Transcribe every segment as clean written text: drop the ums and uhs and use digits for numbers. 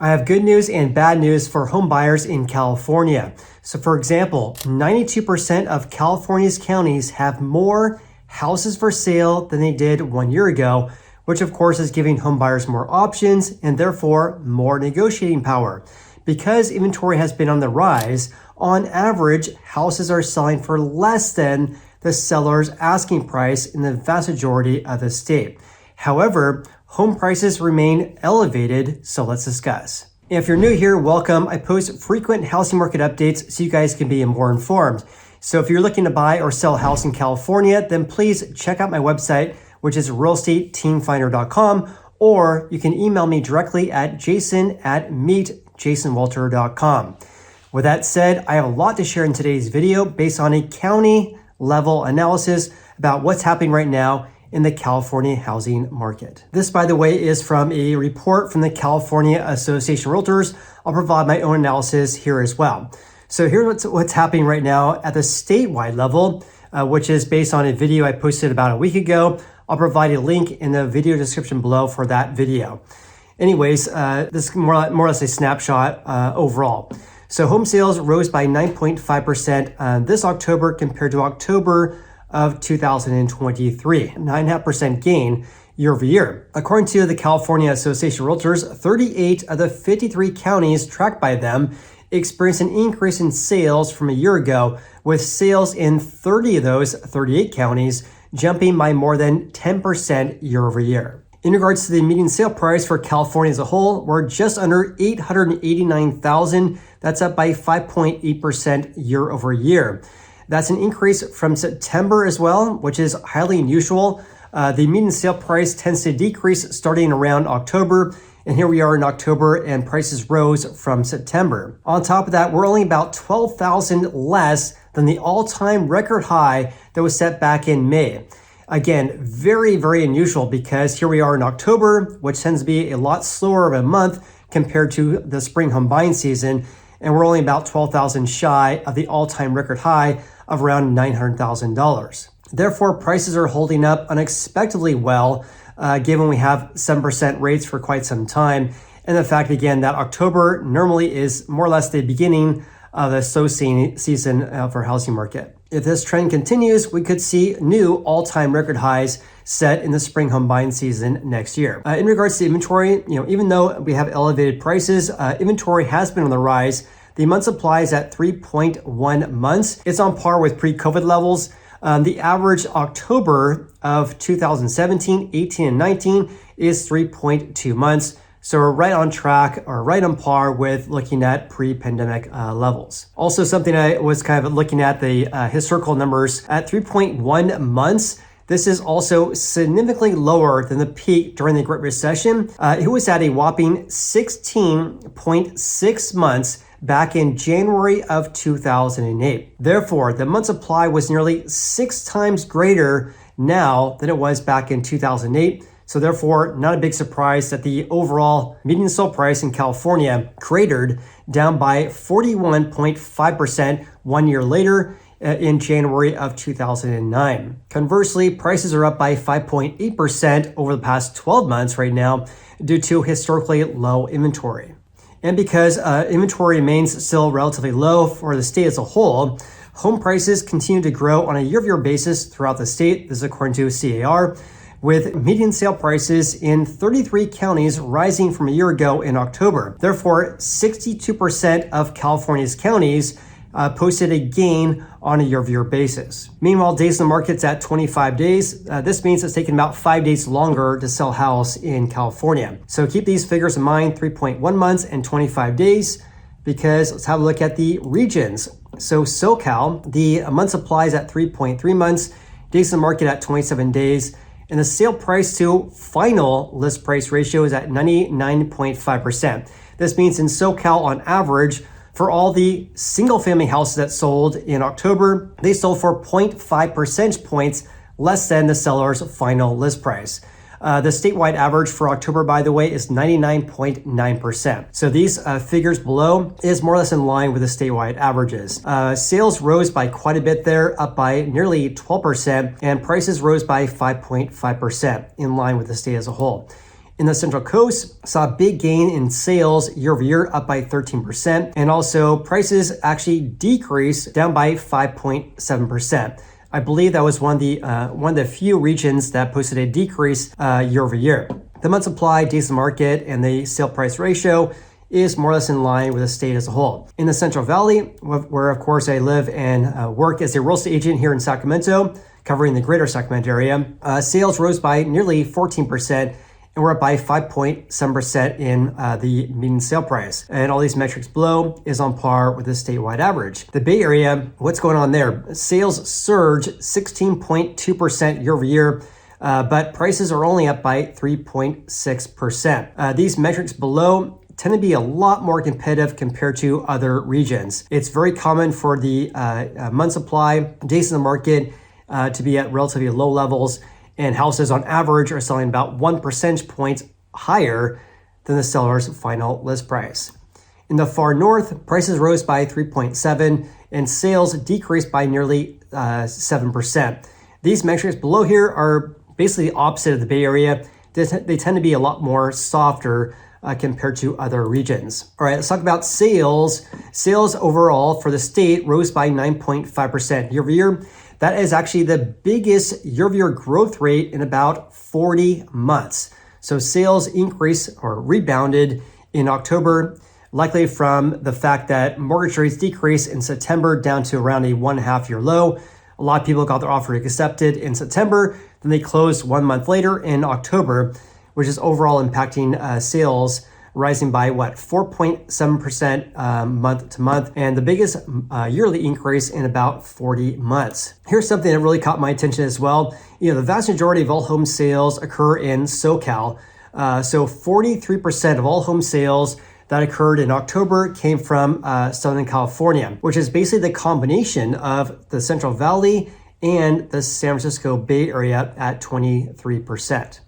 I have good news and bad news for home buyers in California. So for example, 92% of California's counties have more houses for sale than they did 1 year ago, which of course is giving home buyers more options and therefore more negotiating power. Because inventory has been on the rise, on average, houses are selling for less than the seller's asking price in the vast majority of the state. However, home prices remain elevated, so let's discuss. If you're new here, welcome. I post frequent housing market updates so you guys can be more informed. So if you're looking to buy or sell a house in California, then please check out my website, which is realestateteamfinder.com, or you can email me directly at jason@meetjasonwalter.com. With that said, I have a lot to share in today's video based on a county level analysis about what's happening right now in the California housing market. This, by the way, is from a report from the California Association of Realtors. I'll provide my own analysis here as well. So here's what's happening right now at the statewide level, which is based on a video I posted about a week ago. I'll provide a link in the video description below for that video. Anyways, this is more or less a snapshot overall. So home sales rose by 9.5% this October compared to October of 2023, 9.5% gain year over year. According to the California Association of Realtors, 38 of the 53 counties tracked by them experienced an increase in sales from a year ago, with sales in 30 of those 38 counties jumping by more than 10% year over year. In regards to the median sale price for California as a whole, we're just under $889,000. That's up by 5.8% year over year. That's an increase from September as well, which is highly unusual. The median sale price tends to decrease starting around October. And here we are in October and prices rose from September. On top of that, we're only about 12,000 less than the all-time record high that was set back in May. Again, very, very unusual because here we are in October, which tends to be a lot slower of a month compared to the spring home buying season. And we're only about 12,000 shy of the all-time record high of around $900,000. Therefore, prices are holding up unexpectedly well, given we have 7% rates for quite some time. And the fact, again, that October normally is more or less the beginning of the slow season for housing market. If this trend continues, we could see new all-time record highs set in the spring home buying season next year. In regards to inventory, even though we have elevated prices, inventory has been on the rise. The month supply is at 3.1 months. It's on par with pre-COVID levels. The average October of 2017, 18, and 19 is 3.2 months. So we're right on track or right on par with looking at pre-pandemic levels. Also, something I was kind of looking at the historical numbers at 3.1 months. This is also significantly lower than the peak during the Great Recession. It was at a whopping 16.6 months back in January of 2008. Therefore, the month supply was nearly 6 times greater now than it was back in 2008. So therefore, not a big surprise that the overall median sale price in California cratered down by 41.5% 1 year later in January of 2009. Conversely, prices are up by 5.8% over the past 12 months right now due to historically low inventory. And because inventory remains still relatively low for the state as a whole, home prices continue to grow on a year-over-year basis throughout the state. This is according to CAR, with median sale prices in 33 counties rising from a year ago in October. Therefore, 62% of California's counties posted a gain on a year-over-year basis. Meanwhile, days in the market's at 25 days. This means it's taken about 5 days longer to sell a house in California. So keep these figures in mind, 3.1 months and 25 days, because let's have a look at the regions. So SoCal, the month supply is at 3.3 months, days in the market at 27 days, and the sale price to final list price ratio is at 99.5%. This means in SoCal, on average, for all the single family houses that sold in October, they sold for 0.5 percentage points less than the seller's final list price. The statewide average for October, by the way, is 99.9%. So these figures below is more or less in line with the statewide averages. Sales rose by quite a bit there, up by nearly 12%, and prices rose by 5.5%, in line with the state as a whole. In the Central Coast, saw a big gain in sales year over year, up by 13%. And also prices actually decreased down by 5.7%. I believe that was one of the few regions that posted a decrease year over year. The month supply, days in market, and the sale price ratio is more or less in line with the state as a whole. In the Central Valley, where of course I live and work as a real estate agent here in Sacramento, covering the greater Sacramento area, sales rose by nearly 14%, and we're up by 5.7% in the median sale price. And all these metrics below is on par with the statewide average. The Bay Area, what's going on there? Sales surged 16.2% year over year, but prices are only up by 3.6%. These metrics below tend to be a lot more competitive compared to other regions. It's very common for the month supply, days in the market to be at relatively low levels, and houses on average are selling about 1 percentage point higher than the seller's final list price. In the far north, prices rose by 3.7% and sales decreased by nearly 7%. These metrics below here are basically the opposite of the Bay Area. They tend to be a lot more softer compared to other regions. All right, let's talk about sales. Sales overall for the state rose by 9.5% year over year. That is actually the biggest year-over-year growth rate in about 40 months. So sales increased or rebounded in October, likely from the fact that mortgage rates decreased in September down to around a 1.5 year low. A lot of people got their offer accepted in September, then they closed 1 month later in October, which is overall impacting sales, rising by 4.7% month to month, and the biggest yearly increase in about 40 months. Here's something that really caught my attention as well. The vast majority of all home sales occur in SoCal. So 43% of all home sales that occurred in October came from Southern California, which is basically the combination of the Central Valley and the San Francisco Bay Area at 23%.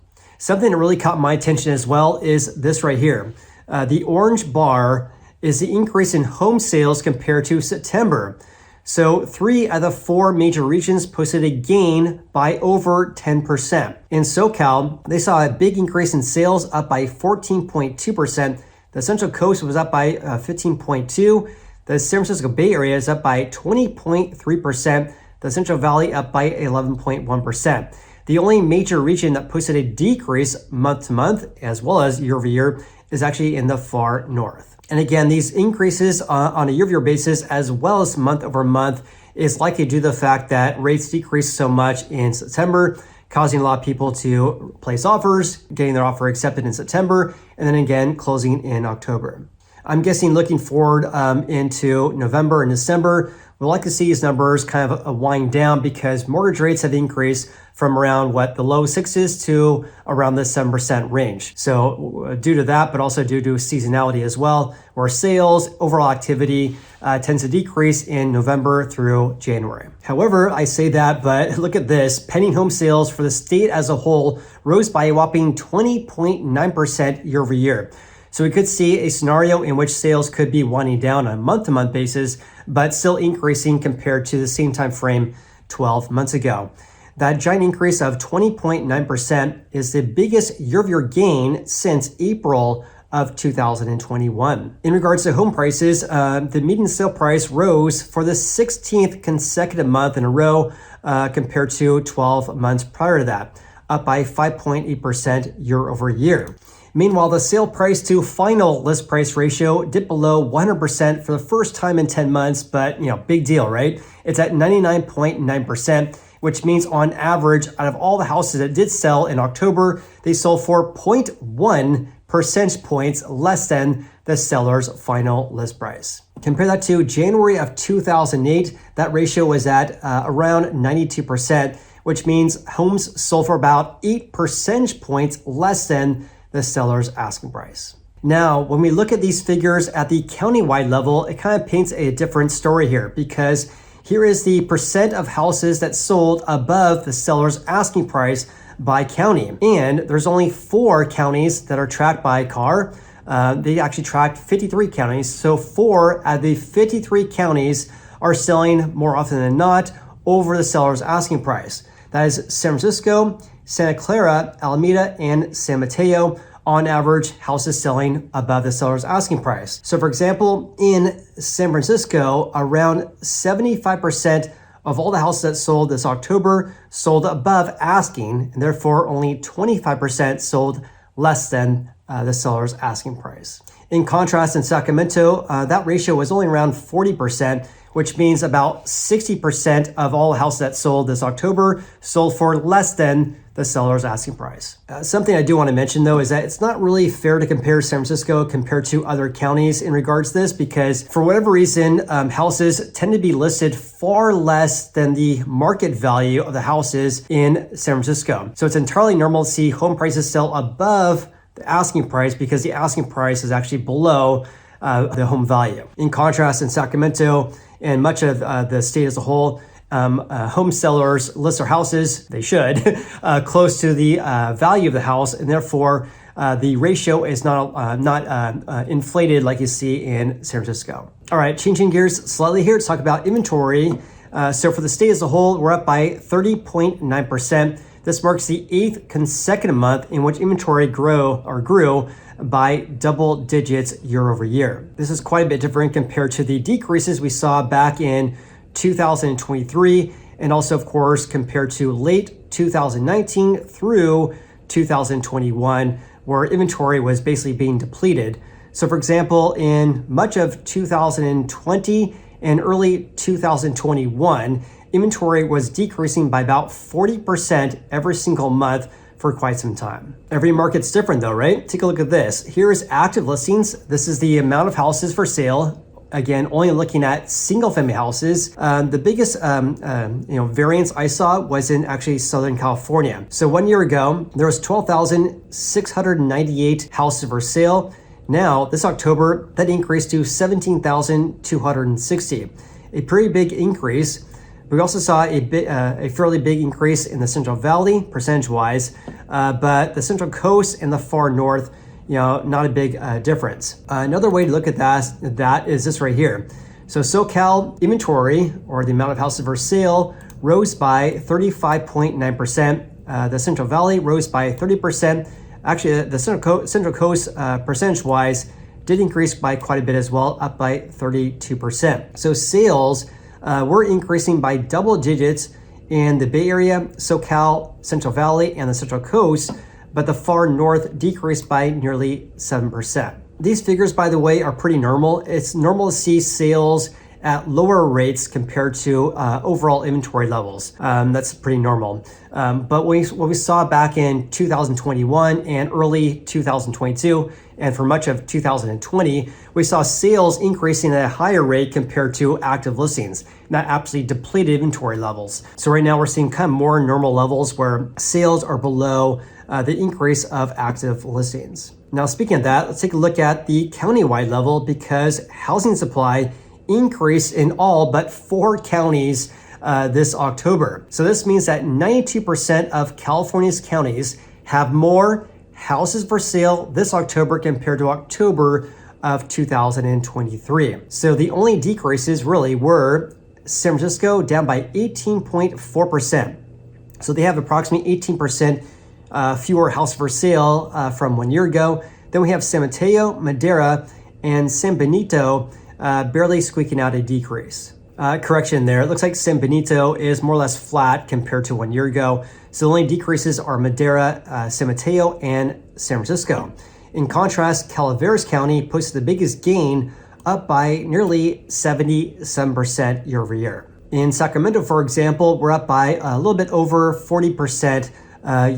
Something that really caught my attention as well is this right here. The orange bar is the increase in home sales compared to September. So 3 out of the 4 major regions posted a gain by over 10%. In SoCal, they saw a big increase in sales, up by 14.2%. The Central Coast was up by 15.2%. The San Francisco Bay Area is up by 20.3%. The Central Valley up by 11.1%. The only major region that posted a decrease month to month, as well as year over year, is actually in the far north. And again, these increases on a year-over-year basis, as well as month over month, is likely due to the fact that rates decreased so much in September, causing a lot of people to place offers, getting their offer accepted in September, and then again, closing in October. I'm guessing looking forward into November and December, we'll likely see these numbers kind of wind down because mortgage rates have increased from around the low 6s to around the 7% range. So due to that, but also due to seasonality as well, where sales, overall activity tends to decrease in November through January. However, I say that, but look at this. Pending home sales for the state as a whole rose by a whopping 20.9% year over year. So we could see a scenario in which sales could be winding down on a month-to-month basis, but still increasing compared to the same time frame 12 months ago. That giant increase of 20.9% is the biggest year-over-year gain since April of 2021. In regards to home prices, the median sale price rose for the 16th consecutive month in a row compared to 12 months prior to that, up by 5.8% year over year. Meanwhile, the sale price to final list price ratio dipped below 100% for the first time in 10 months, but big deal, right? It's at 99.9%, which means on average, out of all the houses that did sell in October, they sold for 0.1 percentage points less than the seller's final list price. Compare that to January of 2008, that ratio was at around 92%, which means homes sold for about 8 percentage points less than the seller's asking price. Now, when we look at these figures at the county-wide level, it kind of paints a different story here, because here is the percent of houses that sold above the seller's asking price by county. And there's only 4 counties that are tracked by CAR. They actually tracked 53 counties. So 4 out of the 53 counties are selling more often than not over the seller's asking price. That is San Francisco, Santa Clara, Alameda, and San Mateo. on average, houses selling above the seller's asking price. So for example, in San Francisco, around 75% of all the houses that sold this October sold above asking, and therefore only 25% sold less than the seller's asking price. In contrast, in Sacramento, that ratio was only around 40%, which means about 60% of all houses that sold this October sold for less than the seller's asking price. Something I do want to mention though is that it's not really fair to compare San Francisco compared to other counties in regards to this, because for whatever reason, houses tend to be listed far less than the market value of the houses in San Francisco. So it's entirely normal to see home prices sell above the asking price because the asking price is actually below the home value. In contrast, in Sacramento and much of the state as a whole, home sellers list their houses, they should, close to the value of the house, and therefore the ratio is not inflated like you see in San Francisco. All right, changing gears slightly here to talk about inventory. So for the state as a whole, we're up by 30.9%. This marks the 8th consecutive month in which inventory grew by double digits year over year. This is quite a bit different compared to the decreases we saw back in 2023, and also of course compared to late 2019 through 2021, where inventory was basically being depleted. So for example, in much of 2020 and early 2021, inventory was decreasing by about 40% every single month for quite some time. Every market's different though, right? Take a look at this. Here's active listings. This is the amount of houses for sale. Again, only looking at single family houses. The biggest variance I saw was in actually Southern California. So 1 year ago, there was 12,698 houses for sale. Now, this October, that increased to 17,260. A pretty big increase. We also saw a fairly big increase in the Central Valley, percentage-wise, but the Central Coast and the far north, not a big difference. Another way to look at that is this right here. So SoCal inventory, or the amount of houses for sale, rose by 35.9%. The Central Valley rose by 30%. Actually, the Central Coast, percentage-wise, did increase by quite a bit as well, up by 32%. So sales were increasing by double digits in the Bay Area, SoCal, Central Valley, and the Central Coast, but the far north decreased by nearly 7%. These figures, by the way, are pretty normal. It's normal to see sales at lower rates compared to overall inventory levels. That's pretty normal. But what we saw back in 2021 and early 2022, and for much of 2020, we saw sales increasing at a higher rate compared to active listings. And that absolutely depleted inventory levels. So right now we're seeing kind of more normal levels where sales are below the increase of active listings. Now, speaking of that, let's take a look at the countywide level, because housing supply increased in all but 4 counties this October. So this means that 92% of California's counties have more houses for sale this October compared to October of 2023. So the only decreases really were San Francisco, down by 18.4%. So they have approximately 18% fewer houses for sale from 1 year ago. Then we have San Mateo, Madera, and San Benito barely squeaking out a decrease. Correction there, it looks like San Benito is more or less flat compared to 1 year ago. So the only decreases are Madera, San Mateo, and San Francisco. In contrast, Calaveras County posted the biggest gain, up by nearly 77% year over year. In Sacramento, for example, we're up by a little bit over 40%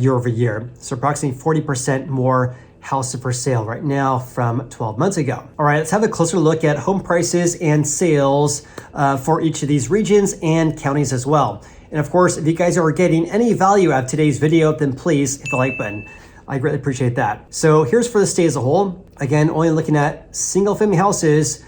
year over year. So approximately 40% more houses for sale right now from 12 months ago. All right, let's have a closer look at home prices and sales for each of these regions and counties as well. And of course, if you guys are getting any value out of today's video, then please hit the like button. I greatly appreciate that. So here's for the state as a whole. Again, only looking at single family houses,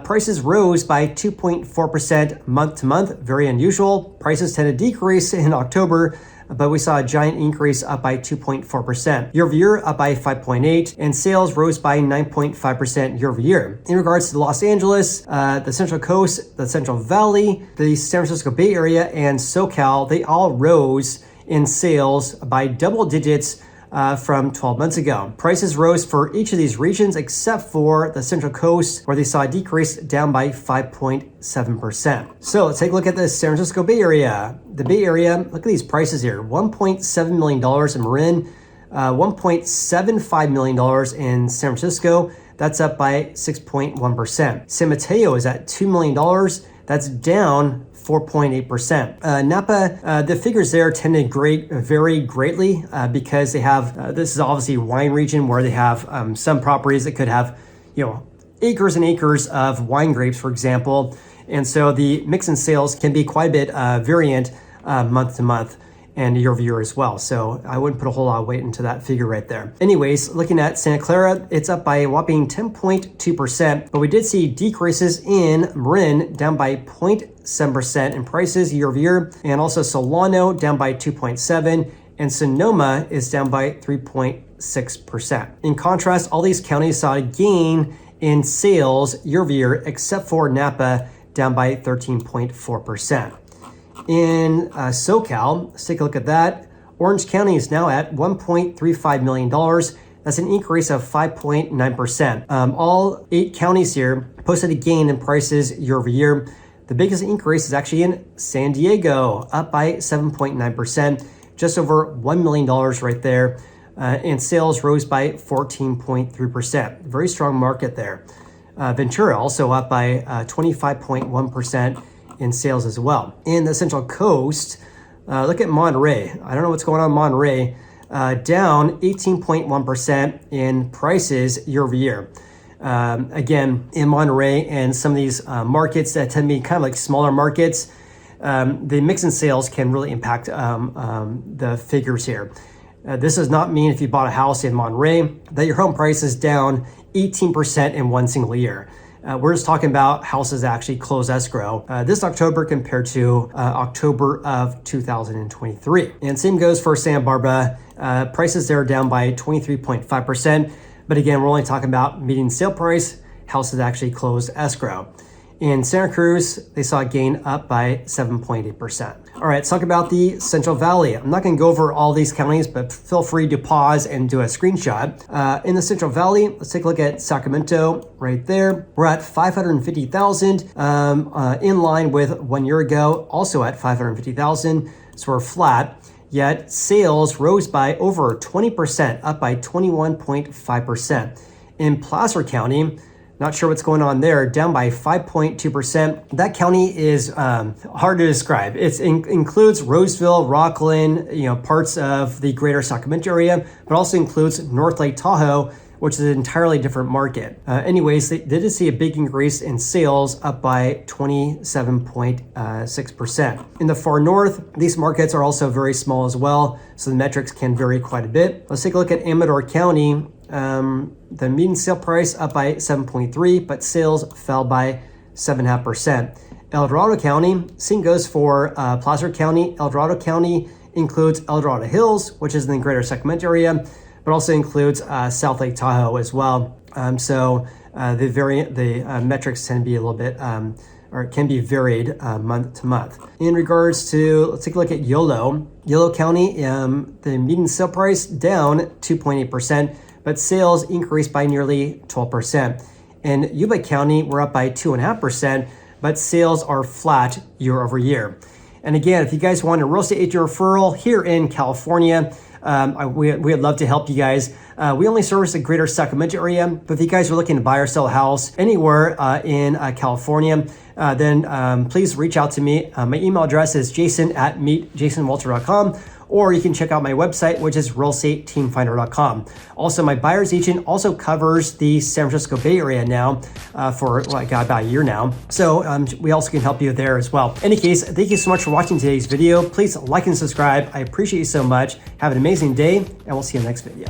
prices rose by 2.4% month to month. Very unusual. Prices tend to decrease in October, but we saw a giant increase, up by 2.4%. Year over year, up by 5.8%, and sales rose by 9.5% year over year. In regards to Los Angeles, the Central Coast, the Central Valley, the San Francisco Bay Area, and SoCal, they all rose in sales by double digits from 12 months ago. Prices rose for each of these regions except for the Central Coast, where they saw a decrease down by 5.7%. So let's take a look at the San Francisco Bay Area. The Bay Area, look at these prices here. $1.7 million in Marin, $1.75 million in San Francisco. That's up by 6.1%. San Mateo is at $2 million. That's down 4.8%. Napa, the figures there tend to vary greatly because they have, this is obviously a wine region where they have some properties that could have, acres and acres of wine grapes, for example. And so the mix in sales can be quite a bit variant month to month and year over year as well. So I wouldn't put a whole lot of weight into that figure right there. Anyways, looking at Santa Clara, it's up by a whopping 10.2%, but we did see decreases in Marin down by 0.7% in prices year over year, and also Solano down by 2.7%, and Sonoma is down by 3.6%. In contrast, all these counties saw a gain in sales year over year, except for Napa, down by 13.4%. In SoCal, let's take a look at that. Orange County is now at $1.35 million. That's an increase of 5.9%. All 8 counties here posted a gain in prices year over year. The biggest increase is actually in San Diego, up by 7.9%, just over $1 million right there. And sales rose by 14.3%. Very strong market there. Ventura also up by 25.1%. in sales as well. In the Central Coast, look at Monterey. I don't know what's going on in Monterey. Down 18.1% in prices year over year. Again, in Monterey and some of these markets that tend to be kind of like smaller markets, the mix in sales can really impact the figures here. This does not mean if you bought a house in Monterey that your home price is down 18% in one single year. We're just talking about houses that actually close escrow this October compared to October of 2023. And same goes for Santa Barbara. Prices there are down by 23.5%. But again, we're only talking about median sale price, houses that actually closed escrow. In Santa Cruz, they saw a gain up by 7.8%. All right, let's talk about the Central Valley. I'm not going to go over all these counties, but feel free to pause and do a screenshot. In the Central Valley, let's take a look at Sacramento right there. We're at 550,000, in line with 1 year ago, also at 550,000. So we're flat. Yet sales rose by over 20%, up by 21.5%. In Placer County, not sure what's going on there, down by 5.2%. That county is hard to describe. It includes Roseville, Rockland, parts of the greater Sacramento area, but also includes North Lake Tahoe, which is an entirely different market. Anyways, they did see a big increase in sales, up by 27.6%. In the far north, these markets are also very small as well, so the metrics can vary quite a bit. Let's take a look at Amador County. The median sale price up by 7.3%, but sales fell by 7.5%. El Dorado County, same goes for Placer County. El Dorado County includes El Dorado Hills, which is in the greater Sacramento area, but also includes South Lake Tahoe as well. So the metrics tend to be a little bit, or can be varied month to month. In regards to, let's take a look at Yolo. Yolo County, the median sale price down 2.8%, but sales increased by nearly 12%. In Yuba County, we're up by 2.5%, but sales are flat year over year. And again, if you guys want a real estate agent referral here in California, we'd love to help you guys. We only service the greater Sacramento area, but if you guys are looking to buy or sell a house anywhere in California, then please reach out to me. My email address is jason@meetjasonwalter.com, or you can check out my website, which is realestateteamfinder.com. Also, my buyer's agent also covers the San Francisco Bay Area now for about a year now. So we also can help you there as well. In any case, thank you so much for watching today's video. Please like and subscribe. I appreciate you so much. Have an amazing day, and we'll see you in the next video.